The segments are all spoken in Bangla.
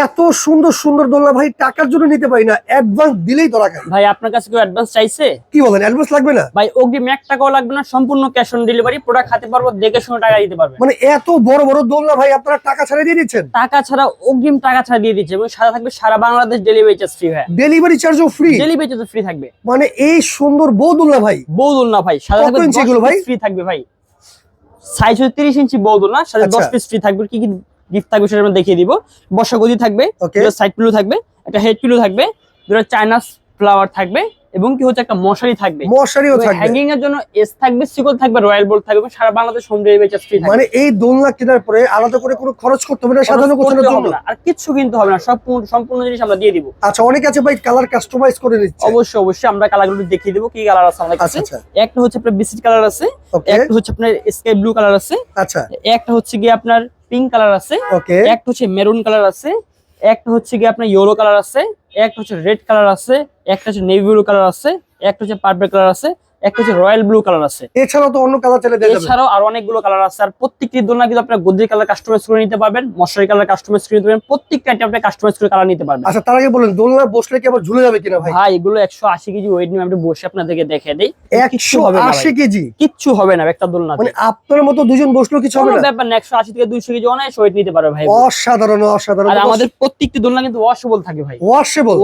এত সুন্দর সুন্দর দোলনা ভাই টাকার জন্য নিতে পারি না, অ্যাডভান্স দিলেই ধরা খায়। ভাই আপনার কাছে কেউ অ্যাডভান্স চাইছে? কি বলেন, অ্যাডভান্স লাগবে না? ভাই অগ্রিম 1 টাকাও লাগবে না, সম্পূর্ণ ক্যাশ অন ডেলিভারি। প্রোডাক্ট হাতে পারবো, দেখে শুনে টাকা দিতে পারবেন। মানে এত বড় বড় দোলনা ভাই আপনারা টাকা ছাড়া দিয়ে দিচ্ছেন? টাকা ছাড়া, অগ্রিম টাকা ছাড়া দিয়ে দিচ্ছে, এবং সারা থাকবে সারা বাংলাদেশ ডেলিভারি চার্জ ফ্রি। হয় ডেলিভারি চার্জও ফ্রি? ডেলিভারি চার্জ ফ্রি থাকবে। মানে এই সুন্দর বউ দোলনা ভাই, বউ দোলনা ভাই সারা কত থাকবে ইঞ্চি এগুলো ভাই? ফ্রি থাকবে ভাই। সাইজ হচ্ছে 30 ইঞ্চি বউ দোলনা, সাথে 10 পিস ফ্রি থাকবে। কি কি গিফট থাকবে সেটা আমরা দেখিয়ে দিব। বসা গদি থাকবে, দুটো সাইড পিলো থাকবে, একটা হেড পিলো থাকবে, দুটো চায়না ফ্লাওয়ার থাকবে, এবং কি হচ্ছে একটা মশারি থাকবে। মশারিও থাকবে, হ্যাঙ্গিং এর জন্য এস থাকবে, সিকল থাকবে, রয়্যাল বোল্ট থাকবে, সারা Bangladesh home delivery charge free থাকবে। মানে এই দোলনা কেনার পরে আলাদা করে কোনো খরচ করতে হবে না সাধারণ গোছানোর জন্য? আর কিচ্ছু কিনতে হবে না, সম্পূর্ণ জিনিস আমরা দিয়ে দিব। আচ্ছা, অনেকে আছে ভাই কালার কাস্টমাইজ করে নিচ্ছে। অবশ্যই অবশ্যই আমরা কালারগুলো দেখিয়ে দিব, কি কালার আছে আমাদের কাছে। একটা হচ্ছে আপনার বিস্কিট কালার আছে, একটা হচ্ছে আপনার স্কাই ব্লু কালার আছে, আচ্ছা, একটা হচ্ছে গিয়ে আপনার পিঙ্ক কালার আছে, ওকে, একটা হচ্ছে মেরুন কালার আছে, একটা হচ্ছে গিয়ে আপনার ইয়েলো কালার আছে, একটা হচ্ছে রেড কালার আছে, একটা হচ্ছে নেভি ব্লু কালার আছে, একটা হচ্ছে পার্পল কালার আছে, একটা হচ্ছে রয়্যাল ব্লু কালার আছে। এছাড়াও তো অন্য কালার চাইলে দেওয়া যাবে? এছাড়াও আরো অনেকগুলো কালার আছে। আর প্রত্যেকটি দোলনা কিন্তু আপনার গদি কালার কাস্টমাইজ করে নিতে পারবেন, মশারি কালার কাস্টমাইজ করে নিতে পারবেন, প্রত্যেকটা আইটেম আপনি কাস্টমাইজ করে কালার নিতে পারবেন। আচ্ছা, তার আগে বলেন দোলনা বসলে কি আবার ঝুলে যাবে কিনা ভাই? ভাই এগুলো 180 কেজি ওয়েট নিয়ে আমি বসে আপনাদেরকে দেখিয়ে দেই। 180 কেজি? কিচ্ছু হবে না একটা দোলনা। মানে আপনার মতো দুজন বসলেও কিছু হবে না? ব্যাপার না, 180 থেকে 200 কেজি অনায়াসে ওয়েট নিতে পারবে ভাই। অসাধারণ অসাধারণ। আর আমাদের প্রত্যেকটি দোলনা কিন্তু ওয়াশেবল থাকে ভাই। ওয়াশেবল?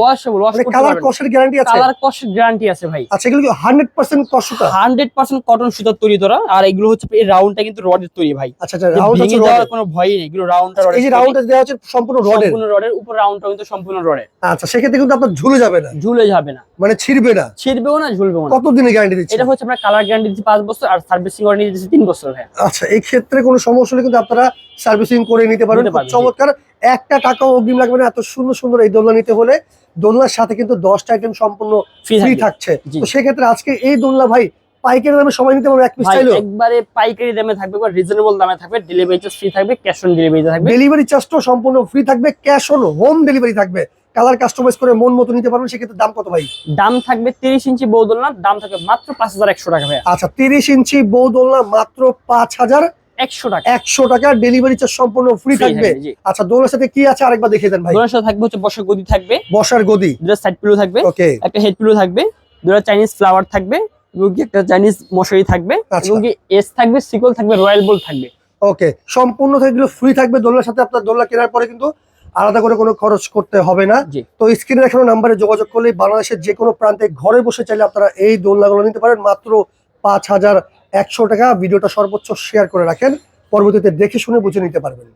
মানে কালার কষের গ্যারান্টি আছে? কালার কষের গ্যারান্টি আছে ভাই। আচ্ছা, এগুলো কি 100% কষটা? 100% কটন সুতার তৈরি করা। আর এগুলো হচ্ছে এই রাউন্ডটা কিন্তু রডের তৈরি ভাই। আচ্ছা, রাউন্ড হচ্ছে রডের, কোনো ভয়ই নেই। এগুলো রাউন্ডটা রডের। এই যে রাউন্ডটা দেওয়া হচ্ছে সম্পূর্ণ রডের? সম্পূর্ণ রডের, উপর রাউন্ডটা কিন্তু সম্পূর্ণ রডের। আচ্ছা, সেক্ষেত্রে কিন্তু আপনার ঝুলে যাবে না? ঝুলে যাবে না, মানে ছিড়বে না? ছিড়বেও না, ঝুলবেও না। কত দিনের গ্যারান্টি দিচ্ছেন? এটা হচ্ছে আমরা কালার গ্যারান্টি দিচ্ছি 5 বছর, আর সার্ভিসিং ওয়ারেন্টি দিচ্ছি 3 বছর ভাই। আচ্ছা, এই ক্ষেত্রে কোনো সমস্যা হলে কিন্তু আপনারা সার্ভিসিং করে নিতে পারবেন। চমৎকার, একটা টাকাও অগ্রিম লাগবে না। এত সুন্দর সুন্দর এই দোলনা নিতে হলে দোলনার সাথে কিন্তু 10টা আইটেম সম্পূর্ণ ফ্রি থাকছে। তো সেক্ষেত্রে আজকে এই দোলনা ভাই পাইকারি দামে সময় নিতে পারবো? এক পিস চাইলেও একবারে পাইকারি দামে থাকবে, রিজনেবল দামে থাকবে, ডেলিভারি চার্জ ফ্রি থাকবে, ক্যাশ অন ডেলিভারি থাকবে। ডেলিভারি চার্জটাও সম্পূর্ণ ফ্রি থাকবে, ক্যাশ অন হোম ডেলিভারি থাকবে। কালার কাস্টমাইজ করে মন মতো নিতে পারবেন। সেক্ষেত্রে দাম কত ভাই? দাম থাকবে 30 ইঞ্চি বউ দোলনার দাম থাকবে মাত্র 5100 টাকা ভাই। আচ্ছা, 30 ইঞ্চি বউ দোলনা মাত্র 5100 টাকা। 100 টাকা ডেলিভারি চার্জ সম্পূর্ণ ফ্রি থাকবে। আচ্ছা, দোলনার সাথে কি আছে আরেকবার দেখিয়ে দেন ভাই। দোলনার সাথে থাকবে হচ্ছে বসার গদি থাকবে, বসার গদি, দুটো সাইড পিলো থাকবে, ওকে, একটা হেড পিলো থাকবে, দুটো চাইনিজ ফ্লাওয়ার থাকবে, এবং একটা চাইনিজ মশারি থাকবে, এবং এস থাকবে, সিকল থাকবে, রয়্যাল বোল্ট থাকবে। ওকে, সম্পূর্ণ এগুলো ফ্রি থাকবে। দোলনার সাথে আপনার দোলনা কেনার পরে কিন্তু আলাদা করে কোনো খরচ করতে হবে না। তো স্ক্রিনে দেখানো নাম্বারে যোগাযোগ করলে বাংলাদেশের যে কোনো প্রান্তে ঘরে বসে চাইলে আপনারা এই দোলনাগুলো নিতে পারেন মাত্র 5100 টাকা। ভিডিওটা সর্বোচ্চ শেয়ার করে রাখেন, পরবর্তীতে দেখে শুনে বুঝে নিতে পারবেন।